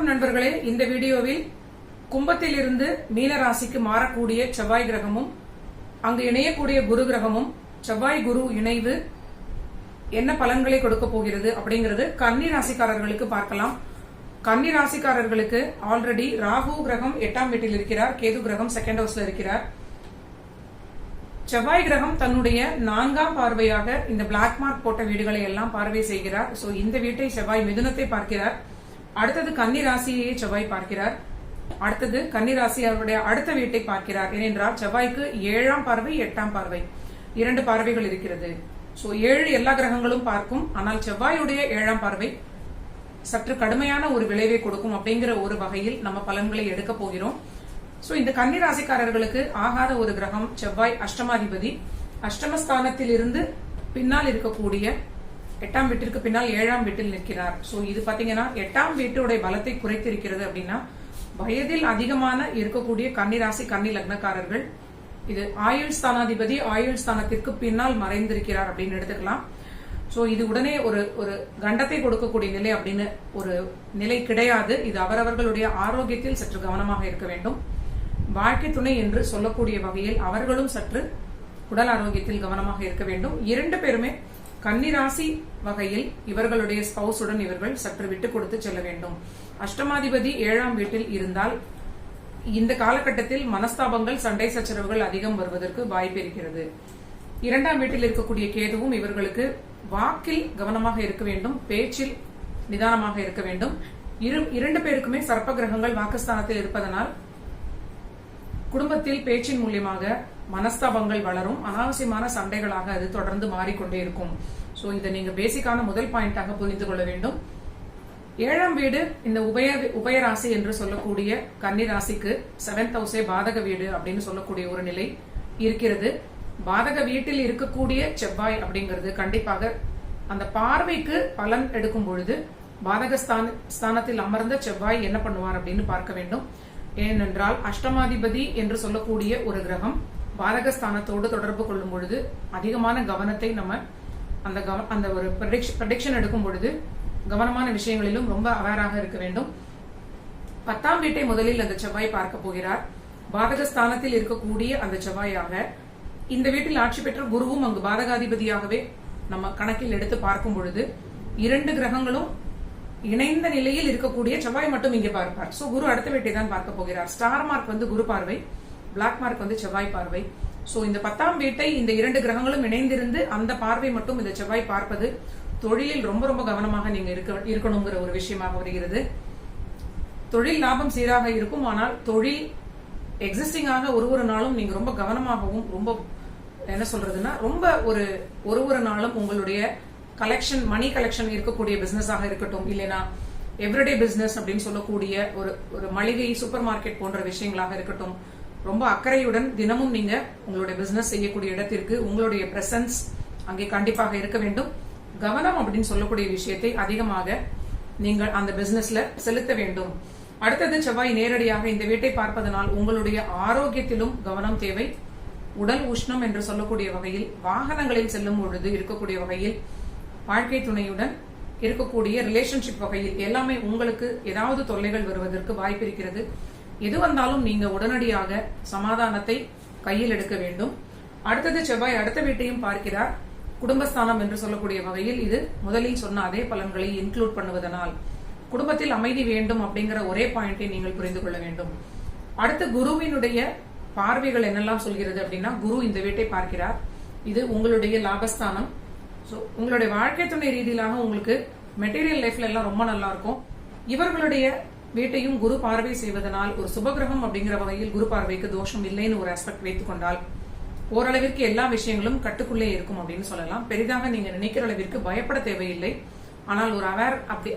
வணக்கம் நண்பர்களே. இந்த வீடியோவில் கும்பத்தில் இருந்து மீன ராசிக்கு மாறக்கூடிய செவ்வாய் கிரகமும் அங்கு இணையக்கூடிய குரு கிரகமும் செவ்வாய் குரு இணைவு என்ன பலன்களை கொடுக்க போகிறது அப்படிங்கிறது கன்னி ராசிக்காரர்களுக்கு பார்க்கலாம். கன்னி ராசிக்காரர்களுக்கு ஆல்ரெடி ராகு கிரகம் 8ஆம் வீட்டில் இருக்கிறார், கேது கிரகம் 2nd ஹவுஸ்ல இருக்கிறார். செவ்வாய் கிரகம் தன்னுடைய 4ஆம் பார்வையாக இந்த பிளாக் மார்க் போட்ட வீடுகளை எல்லாம் பார்வை செய்கிறார். சோ இந்த வீட்டை செவ்வாய் மிதுனத்தை பார்க்கிறார். அடுத்தது கன்னி ராசியை செவ்வாய் பார்க்கிறார். அடுத்தது கன்னி ராசி அவருடைய அடுத்த வீட்டை பார்க்கிறார். ஏனென்றால் செவ்வாய்க்கு 7ஆம் பார்வை 8ஆம் பார்வை 2 பார்வைகள் இருக்கிறது. சோ 7 எல்லா கிரகங்களும் பார்க்கும். ஆனால் செவ்வாயுடைய 7ஆம் பார்வை சற்று கடுமையான ஒரு விளைவை கொடுக்கும் அப்படிங்கிற ஒரு வகையில் நம்ம பலன்களை எடுக்க போகிறோம். சோ இந்த கன்னி ராசிக்காரர்களுக்கு ஆகாத ஒரு கிரகம் செவ்வாய், அஷ்டமாதிபதி. அஷ்டமஸ்தானத்தில் இருந்து பின்னால் இருக்கக்கூடிய 8ஆம் வீட்டிற்கு பின்னால் 7ஆம் வீட்டில் நிற்கிறார். சோ இது பாத்தீங்கன்னா 8ஆம் வீட்டுடைய பலத்தை குறைத்திருக்கிறது. அப்படின்னா வயதில் அதிகமான இருக்கக்கூடிய கன்னி ராசி கன்னி லக்னக்காரர்கள், இது ஆயுள் ஸ்தானாதிபதி ஆயுள் ஸ்தானத்திற்கு பின்னால் மறைந்திருக்கிறார் அப்படின்னு எடுத்துக்கலாம். சோ இது உடனே ஒரு கண்டத்தை கொடுக்கக்கூடிய நிலை அப்படின்னு ஒரு நிலை கிடையாது. இது அவரவர்களுடைய ஆரோக்கியத்தில் சற்று கவனமாக இருக்க வேண்டும். வாழ்க்கை துணை என்று சொல்லக்கூடிய வகையில் அவர்களும் சற்று உடல் ஆரோக்கியத்தில் கவனமாக இருக்க வேண்டும். 2 பேருமே கன்னிராசி வகையில் இவர்களுடைய ஸ்பவுசுடன் இவர்கள் சற்று விட்டு கொடுத்து செல்ல வேண்டும். அஷ்டமாதிபதி 7ஆம் வீட்டில் இருந்தால் இந்த காலகட்டத்தில் மனஸ்தாபங்கள், சண்டை சச்சரவுகள் அதிகம் வருவதற்கு வாய்ப்பு இருக்கிறது. 2ஆம் வீட்டில் இருக்கக்கூடிய கேதுவும் இவர்களுக்கு வாக்கில் கவனமாக இருக்க வேண்டும், பேச்சில் நிதானமாக இருக்க வேண்டும். 2 பேருக்குமே சர்ப்ப கிரகங்கள் வாக்குஸ்தானத்தில் இருப்பதனால் குடும்பத்தில் பேச்சின் மூலியமாக மனஸ்தாபங்கள் வளரும், அனாவசியமான சண்டைகளாக அது தொடர்ந்து மாறிக்கொண்டே இருக்கும். சோ இதை நீங்க பேசிக்கான முதல் பாயிண்டாக புரிந்து கொள்ள வேண்டும். 7ஆம் வீடு இந்த உபயராசி என்று சொல்லக்கூடிய கன்னி ராசிக்கு 7th ஹவுஸே பாதக வீடு அப்படின்னு சொல்லக்கூடிய ஒரு நிலை இருக்கிறது. பாதக வீட்டில் இருக்கக்கூடிய செவ்வாய் அப்படிங்கிறது கண்டிப்பாக அந்த பார்வைக்கு பலன் எடுக்கும் பொழுது பாதக ஸ்தானத்தில் அமர்ந்த செவ்வாய் என்ன பண்ணுவார் அப்படின்னு பார்க்க வேண்டும். ஏனென்றால் அஷ்டமாதிபதி என்று சொல்லக்கூடிய ஒரு கிரகம் பாதகஸ்தானத்தோடு தொடர்பு கொள்ளும் பொழுது அதிகமான கவனத்தை நம்ம அந்த ஒரு ப்ரெடிக்ஷன் எடுக்கும் பொழுது கவனமான விஷயங்களிலும் ரொம்ப அவேராக இருக்க வேண்டும். 10ஆம் வீட்டை முதலில் அந்த செவ்வாய் பார்க்க போகிறார். பாதகஸ்தானத்தில் இருக்கக்கூடிய அந்த செவ்வாயாக இந்த வீட்டில் ஆட்சி பெற்ற குருவும் அங்கு பாதகாதிபதியாகவே நம்ம கணக்கில் எடுத்து பார்க்கும் பொழுது 2 கிரகங்களும் இணைந்த நிலையில் இருக்கக்கூடிய செவ்வாய் மட்டும் இங்கே பார்ப்பார். சோ குரு அடுத்த வீட்டை தான் பார்க்க போகிறார். ஸ்டார் மார்க் வந்து குரு பார்வை, பிளாக் மார்க் வந்து செவ்வாய் பார்வை. சோ இந்த 10ஆம் வீட்டை இந்த 2 கிரகங்களும் இணைந்திருந்து அந்த பார்வை மட்டும் இந்த செவ்வாய் பார்ப்பது தொழிலில் ரொம்ப ரொம்ப கவனமாக நீங்க இருக்கணுங்கிற ஒரு விஷயமாக வருகிறது. தொழில் லாபம் சீராக இருக்கும். ஆனால் தொழில் எக்ஸிஸ்டிங்காக ஒரு நாளும் நீங்க ரொம்ப கவனமாகவும் ரொம்ப என்ன சொல்றதுன்னா ரொம்ப ஒரு நாளும் உங்களுடைய கலெக்ஷன், மணி கலெக்ஷன் இருக்கக்கூடிய பிசினஸாக இருக்கட்டும், இல்லைன்னா எவ்ரிடே பிசினஸ் அப்படின்னு சொல்லக்கூடிய ஒரு மளிகை சூப்பர் மார்க்கெட் போன்ற விஷயங்களாக இருக்கட்டும், ரொம்ப அக்கறையுடன் தினமும் நீங்க உங்களுடைய பிசினஸ் செய்யக்கூடிய இடத்திற்கு உங்களுடைய பிரசன்ஸ் அங்கே கண்டிப்பாக இருக்க வேண்டும். கவனம் அப்படின்னு சொல்லக்கூடிய விஷயத்தை அதிகமாக நீங்கள் அந்த பிசினஸ்ல செலுத்த வேண்டும். அடுத்தது செவ்வாய் நேரடியாக இந்த வீட்டை பார்ப்பதனால் உங்களுடைய ஆரோக்கியத்திலும் கவனம் தேவை. உடல் உஷ்ணம் என்று சொல்லக்கூடிய வகையில், வாகனங்களில் செல்லும் பொழுது இருக்கக்கூடிய வகையில், வாழ்க்கை துணையுடன் இருக்கக்கூடிய ரிலேஷன்ஷிப் வகையில் எல்லாமே உங்களுக்கு ஏதாவது தொல்லைகள் வருவதற்கு வாய்ப்பு இருக்கிறது. எது வந்தாலும் நீங்க உடனடியாக சமாதானத்தை கையில் எடுக்க வேண்டும். அடுத்தது செவ்வாய் அடுத்த வீட்டையும் பார்க்கிறார். குடும்பஸ்தானம் என்று சொல்லக்கூடிய வகையில் இது முதலில் சொன்ன அதே பலன்களை இன்க்ளூட் பண்ணுவதனால் குடும்பத்தில் அமைதி வேண்டும் அப்படிங்கிற ஒரே பாயிண்டை நீங்கள் புரிந்து கொள்ள வேண்டும். அடுத்து குருவினுடைய பார்வைகள் என்னெல்லாம் சொல்கிறது அப்படின்னா, குரு இந்த வீட்டை பார்க்கிறார். இது உங்களுடைய லாபஸ்தானம். சோ உங்களுடைய வாழ்க்கை துணை ரீதியிலாக உங்களுக்கு மெட்டீரியல் லைஃப்ல எல்லாம் ரொம்ப நல்லா இருக்கும். இவர்களுடைய வீட்டையும் குரு பார்வை செய்வதனால் ஒரு சுபகிரகம் அப்படிங்கிற வகையில் குரு பார்வைக்கு தோஷம் இல்லைன்னு ஒரு ஆஸ்பெக்ட் வைத்துக் கொண்டால் ஓரளவிற்கு எல்லா விஷயங்களும் கட்டுக்குள்ளே இருக்கும் அப்படின்னு சொல்லலாம். பெரிதாக நீங்க நினைக்கிற அளவிற்கு பயப்பட தேவையில்லை. ஆனால் ஒரு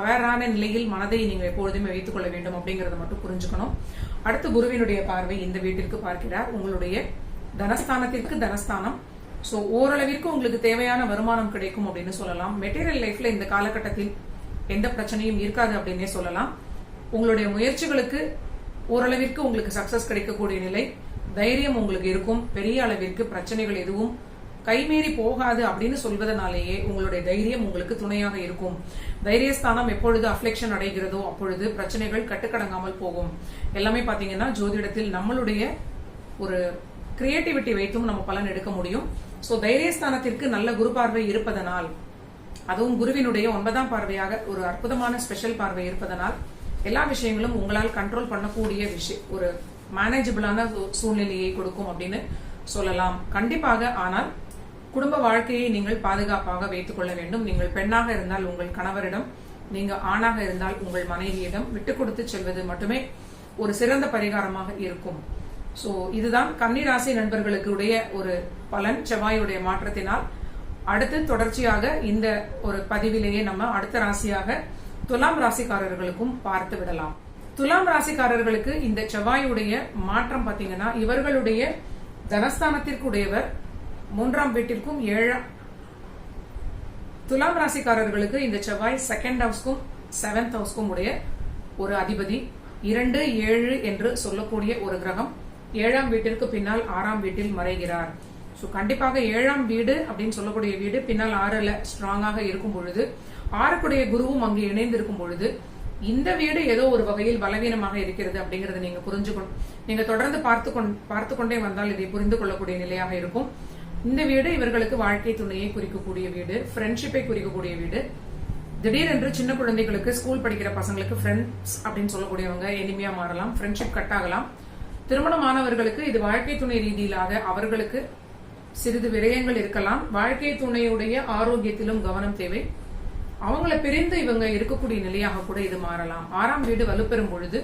அவேரான நிலையில் மனதை நீங்க எப்பொழுதுமே வைத்துக் கொள்ள வேண்டும் அப்படிங்கறத மட்டும் புரிஞ்சுக்கணும். அடுத்து குருவினுடைய பார்வை இந்த வீட்டிற்கு பார்க்கிறார். உங்களுடைய தனஸ்தானத்திற்கு தனஸ்தானம். சோ ஓரளவிற்கு உங்களுக்கு தேவையான வருமானம் கிடைக்கும் அப்படின்னு சொல்லலாம். மெட்டீரியல் லைஃப்ல இந்த காலகட்டத்தில் எந்த பிரச்சனையும் இருக்காது அப்படின்னே சொல்லலாம். உங்களுடைய முயற்சிகளுக்கு ஓரளவிற்கு உங்களுக்கு சக்சஸ் கிடைக்கக்கூடிய நிலை, தைரியம் உங்களுக்கு இருக்கும். பெரிய அளவிற்கு பிரச்சனைகள் எதுவும் கைமீறி போகாது அப்படின்னு சொல்வதனாலேயே உங்களுடைய தைரியம் உங்களுக்கு துணையாக இருக்கும். தைரியஸ்தானம் எப்பொழுது அஃப்ளெக்ஷன் அடைகிறதோ அப்பொழுது பிரச்சனைகள் கட்டுக்கடங்காமல் போகும். எல்லாமே பாத்தீங்கன்னா ஜோதிடத்தில் நம்மளுடைய ஒரு கிரியேட்டிவிட்டி வைத்தும் நம்ம பலன் எடுக்க முடியும். சோ தைரியஸ்தானத்திற்கு நல்ல குரு பார்வை இருப்பதனால், அதுவும் குருவினுடைய 9ஆம் பார்வையாக ஒரு அற்புதமான ஸ்பெஷல் பார்வை இருப்பதனால் எல்லா விஷயங்களும் உங்களால் கண்ட்ரோல் பண்ணக்கூடிய ஒரு மேனேஜபிளான சூழ்நிலையை கொடுக்கும் அப்படின்னு சொல்லலாம். கண்டிப்பாக. ஆனால் குடும்ப வாழ்க்கையை நீங்கள் பாதுகாப்பாக வைத்துக் கொள்ள வேண்டும். நீங்கள் பெண்ணாக இருந்தால் உங்கள் கணவரிடம், நீங்க ஆணாக இருந்தால் உங்கள் மனைவியிடம் விட்டு கொடுத்து செல்வது மட்டுமே ஒரு சிறந்த பரிகாரமாக இருக்கும். சோ இதுதான் கன்னிராசி நண்பர்களுடைய ஒரு பலன் செவ்வாயுடைய மாற்றத்தினால். அடுத்து தொடர்ச்சியாக இந்த ஒரு பதிவிலேயே நம்ம அடுத்த ராசியாக துலாம் ராசிக்காரர்களுக்கும் பார்த்து விடலாம். துலாம் ராசிக்காரர்களுக்கு இந்த செவ்வாயுடைய மாற்றம் பாத்தீங்கன்னா, இவர்களுடைய தனஸ்தானத்திற்குடையவர் 3ஆம் வீட்டிற்கும் 7 துலாம் ராசிக்காரர்களுக்கு இந்த செவ்வாய் 2nd ஹவுஸ்க்கும் 7th ஹவுஸ்க்கும் உடைய ஒரு அதிபதி. 2, 7 என்று சொல்லக்கூடிய ஒரு கிரகம் 7ஆம் வீட்டிற்கு பின்னால் 6ஆம் வீட்டில் மறைகிறார். சோ கண்டிப்பாக 7ஆம் வீடு அப்படின்னு சொல்லக்கூடிய வீடு பின்னால் 6ல ஸ்ட்ராங்காக இருக்கும் பொழுது, 6க்குடைய குருவும் அங்கே இணைந்து இருக்கும் பொழுது இந்த வீடு ஏதோ ஒரு வகையில் பலவீனமாக இருக்கிறது அப்படிங்கறத நீங்க புரிஞ்சுக்கணும். நீங்க தொடர்ந்து பார்த்து கொண்டே வந்தால் இதை புரிந்து கொள்ளக்கூடிய நிலையாக இருக்கும். இந்த வீடு இவர்களுக்கு வாழ்க்கை துணையை குறிக்கக்கூடிய வீடு, ஃப்ரெண்ட்ஷிப்பை குறிக்கக்கூடிய வீடு. திடீரென்று சின்ன குழந்தைகளுக்கு, ஸ்கூல் படிக்கிற பசங்களுக்கு ஃப்ரெண்ட்ஸ் அப்படின்னு சொல்லக்கூடியவங்க எளிமையா மாறலாம், ஃப்ரெண்ட்ஷிப் கட் ஆகலாம். திருமணமானவர்களுக்கு இது வாழ்க்கை துணை ரீதியிலாக அவர்களுக்கு சிறிது விரயங்கள் இருக்கலாம். வாழ்க்கை துணையுடைய ஆரோக்கியத்திலும் கவனம் தேவை. அவங்கள பிரிந்து இவங்க இருக்கக்கூடிய நிலையாக கூட இது மாறலாம். 6ஆம் வீடு வலுப்பெறும் பொழுது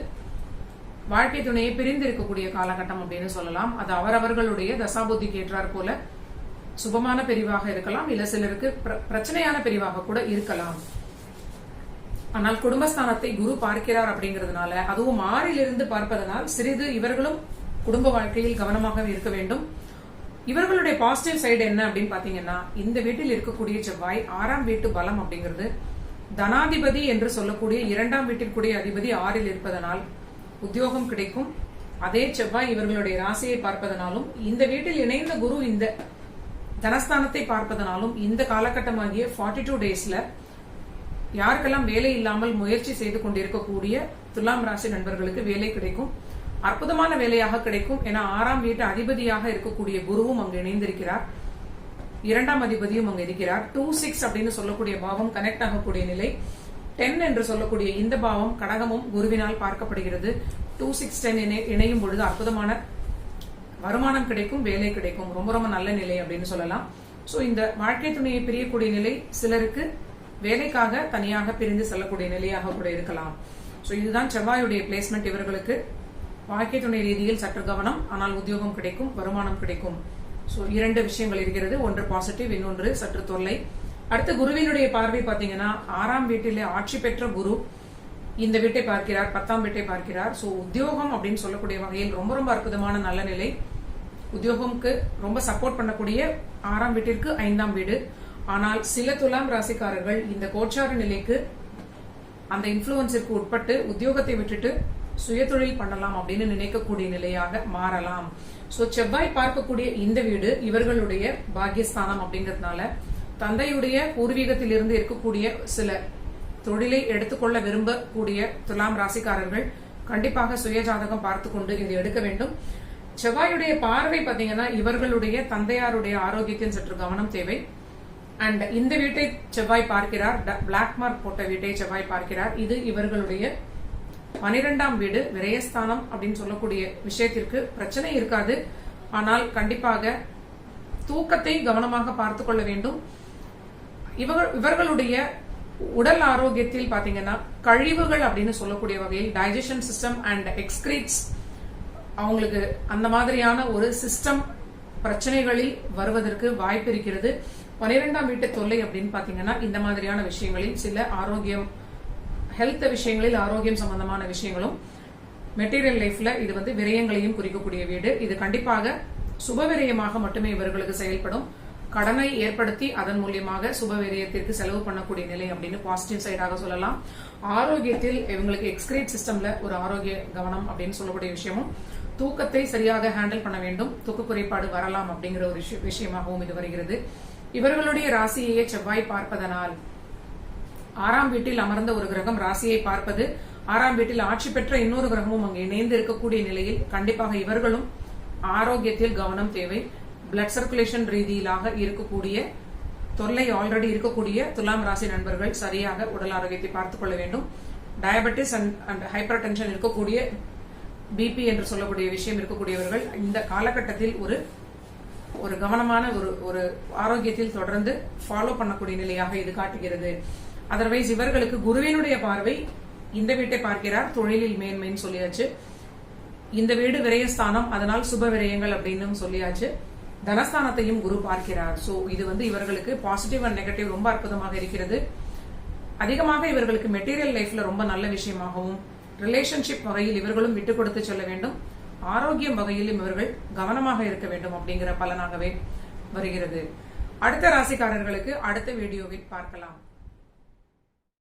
வாழ்க்கை துணையை பிரிந்து இருக்கக்கூடிய காலகட்டம் அப்படின்னு சொல்லலாம். அது அவரவர்களுடைய தசாபுத்திக்கு ஏற்றார் போல சுபமான பிரிவாக இருக்கலாம், இல்ல சிலருக்கு பிரச்சனையான பிரிவாக கூட இருக்கலாம். ஆனால் குடும்பஸ்தானத்தை குரு பார்க்கிறார் அப்படிங்கிறதுனால, அதுவும் 6லிருந்து பார்ப்பதனால் சிறிது இவர்களும் குடும்ப வாழ்க்கையில் கவனமாக இருக்க வேண்டும். இவர்களுடைய பாசிட்டிவ் சைடு என்ன அப்படின்னு பாத்தீங்கன்னா, இந்த வீட்டில் இருக்கக்கூடிய செவ்வாய் 6ஆம் வீட்டு பலம் அப்படிங்கிறது தனாதிபதி என்று சொல்லக்கூடிய 2ஆம் வீட்டிற்குரிய அதிபதி 6ல் இருப்பதனால் உத்தியோகம் கிடைக்கும். அதே செவ்வாய் இவர்களுடைய ராசியை பார்ப்பதனாலும், இந்த வீட்டில் இணைந்த குரு இந்த தனஸ்தானத்தை பார்ப்பதனாலும் இந்த காலகட்டமாகிய 42 டேஸ்ல யாருக்கெல்லாம் வேலை இல்லாமல் முயற்சி செய்து கொண்டிருக்கக்கூடிய துலாம் ராசி நண்பர்களுக்கு வேலை கிடைக்கும். அற்புதமான வேலையாக கிடைக்கும். ஏன்னா 6ஆம் வீட்டு அதிபதியாக இருக்கக்கூடிய குருவும் அங்கு இணைந்திருக்கிறார், 2ஆம் அதிபதியும் அங்கு இருக்கிறார். 2-6 அப்படின்னு சொல்லக்கூடிய பாவம் கனெக்ட் ஆகக்கூடிய நிலை. 10 என்று சொல்லக்கூடிய இந்த பாவம் கடகமும் குருவினால் பார்க்கப்படுகிறது. 2-6-10 இணையும் பொழுது அற்புதமான வருமானம் கிடைக்கும், வேலை கிடைக்கும். ரொம்ப ரொம்ப நல்ல நிலை அப்படின்னு சொல்லலாம். சோ இந்த வாழ்க்கை துணையை பிரியக்கூடிய நிலை சிலருக்கு வேலைக்காக தனியாக பிரிந்து செல்லக்கூடிய நிலையாக கூட இருக்கலாம். சோ இதுதான் செவ்வாயுடைய பிளேஸ்மெண்ட். இவர்களுக்கு வாழ்க்கை துணை ரீதியில் சற்று கவனம், ஆனால் உத்தியோகம் கிடைக்கும், வருமானம் கிடைக்கும். சோ 2 விஷயங்கள் இருக்கிறது. ஒன்று பாசிட்டிவ், இன்னொன்று சற்று தொல்லை. அடுத்து குருவினுடைய பார்வை பாத்தீங்கன்னா, 6ஆம் வீட்டிலே ஆட்சி பெற்ற குரு இந்த வீட்டை பார்க்கிறார், 10ஆம் வீட்டை பார்க்கிறார். சோ உத்தியோகம் அப்படின்னு சொல்லக்கூடிய வகையில் ரொம்ப ரொம்ப அற்புதமான நல்ல நிலை. உத்தியோகம்க்கு ரொம்ப சப்போர்ட் பண்ணக்கூடிய 6ஆம் வீட்டிற்கு 5ஆம் வீடு. ஆனால் சில துலாம் ராசிக்காரர்கள் இந்த கோச்சார நிலைக்கு, அந்த இன்ஃபுளுன்ஸிற்கு உட்பட்டு உத்தியோகத்தை விட்டுட்டு சுயதொழில் பண்ணலாம் அப்படின்னு நினைக்கக்கூடிய நிலையாக மாறலாம். சோ செவ்வாய் பார்க்கக்கூடிய இந்த வீடு இவர்களுடைய பாக்கியஸ்தானம் அப்படிங்கறதுனால, தந்தையுடைய பூர்வீகத்தில் இருந்து இருக்கக்கூடிய சில தொழிலை எடுத்துக்கொள்ள விரும்பக்கூடிய துலாம் ராசிக்காரர்கள் கண்டிப்பாக சுயஜாதகம் பார்த்து கொண்டு இதை எடுக்க வேண்டும். செவ்வாயுடைய பார்வை பாத்தீங்கன்னா, இவர்களுடைய தந்தையாருடைய ஆரோக்கியத்தின் சற்று கவனம் தேவை. அண்ட் இந்த வீட்டை செவ்வாய் பார்க்கிறார், பிளாக் மார்க் போட்ட வீட்டை செவ்வாய் பார்க்கிறார். இது இவர்களுடைய 12ஆம் வீடு, விரயஸ்தானம் அப்படின்னு சொல்லக்கூடிய விஷயத்திற்கு பிரச்சனை இருக்காது. ஆனால் கண்டிப்பாக தூக்கத்தை கவனமாக பார்த்துக் கொள்ள வேண்டும். இவர்களுடைய உடல் ஆரோக்கியத்தில் பாத்தீங்கன்னா, கழிவுகள் அப்படின்னு சொல்லக்கூடிய வகையில் டைஜஷன் சிஸ்டம் அண்ட் எக்ஸ்கிரீட்ஸ், அவங்களுக்கு அந்த மாதிரியான ஒரு சிஸ்டம் பிரச்சனைகளில் வருவதற்கு வாய்ப்பு இருக்கிறது. 12ஆம் வீட்டு தொல்லை அப்படின்னு பாத்தீங்கன்னா, இந்த மாதிரியான விஷயங்களில் சில ஆரோக்கியம், ஹெல்த் விஷயங்களில் ஆரோக்கியம் சம்பந்தமான விஷயங்களும், மெட்டீரியல் லைஃப்ல இது விரயங்களையும் குறிக்கக்கூடிய வீடு. இது கண்டிப்பாக சுப விரயமாக மட்டுமே இவர்களுக்கு செயல்படும். கடனை ஏற்படுத்தி அதன் மூலியமாக சுப விரயத்திற்கு செலவு பண்ணக்கூடிய நிலை அப்படின்னு பாசிட்டிவ் சைடாக சொல்லலாம். ஆரோக்கியத்தில் இவங்களுக்கு எக்ஸ்கிரீட் சிஸ்டம்ல ஒரு ஆரோக்கிய கவனம் அப்படின்னு சொல்லக்கூடிய விஷயமும், தூக்கத்தை சரியாக ஹேண்டில் பண்ண வேண்டும். தூக்க குறைபாடு வரலாம் அப்படிங்கிற ஒரு விஷயமாகவும் இது வருகிறது. இவர்களுடைய ராசியையே செவ்வாய் பார்ப்பதனால் 6ஆம் வீட்டில் அமர்ந்த ஒரு கிரகம் ராசியை பார்ப்பது, 6ஆம் வீட்டில் ஆட்சி பெற்ற இன்னொரு கிரகமும் அங்கு இணைந்து இருக்கக்கூடிய நிலையில் கண்டிப்பாக இவர்களும் ஆரோக்கியத்தில் கவனம் தேவை. பிளட் சர்க்குலேஷன் ரீதியிலாக இருக்கக்கூடிய தொல்லை ஆல்ரெடி இருக்கக்கூடிய துலாம் ராசி நண்பர்கள் சரியாக உடல் ஆரோக்கியத்தை பார்த்துக் கொள்ள வேண்டும். டயபெட்டிஸ் அண்ட் ஹைப்பர் டென்ஷன் இருக்கக்கூடிய, பிபி என்று சொல்லக்கூடிய விஷயம் இருக்கக்கூடியவர்கள் இந்த காலகட்டத்தில் ஒரு கவனமான ஒரு ஆரோக்கியத்தில் தொடர்ந்து ஃபாலோ பண்ணக்கூடிய நிலையாக இது காட்டுகிறது. அதர்வைஸ் இவர்களுக்கு குருவினுடைய பார்வை இந்த வீட்டை பார்க்கிறார். தொழிலில் மேன்மைன்னு சொல்லியாச்சு. இந்த வீடு விரயஸ்தானம், அதனால் சுப விரயங்கள் அப்படின்னு சொல்லியாச்சு. தனஸ்தானத்தையும் குரு பார்க்கிறார். சோ இது இவர்களுக்கு பாசிட்டிவ் அண்ட் நெகட்டிவ் ரொம்ப அற்புதமாக இருக்கிறது. அதிகமாக இவர்களுக்கு மெட்டீரியல் லைஃப்ல ரொம்ப நல்ல விஷயமாகவும், ரிலேஷன்ஷிப் வகையில் இவர்களும் விட்டு கொடுத்து செல்ல வேண்டும். ஆரோக்கியம் வகையிலும் இவர்கள் கவனமாக இருக்க வேண்டும் அப்படிங்கிற பலனாகவே வருகிறது. அடுத்த ராசிக்காரர்களுக்கு அடுத்த வீடியோவில் பார்க்கலாம்.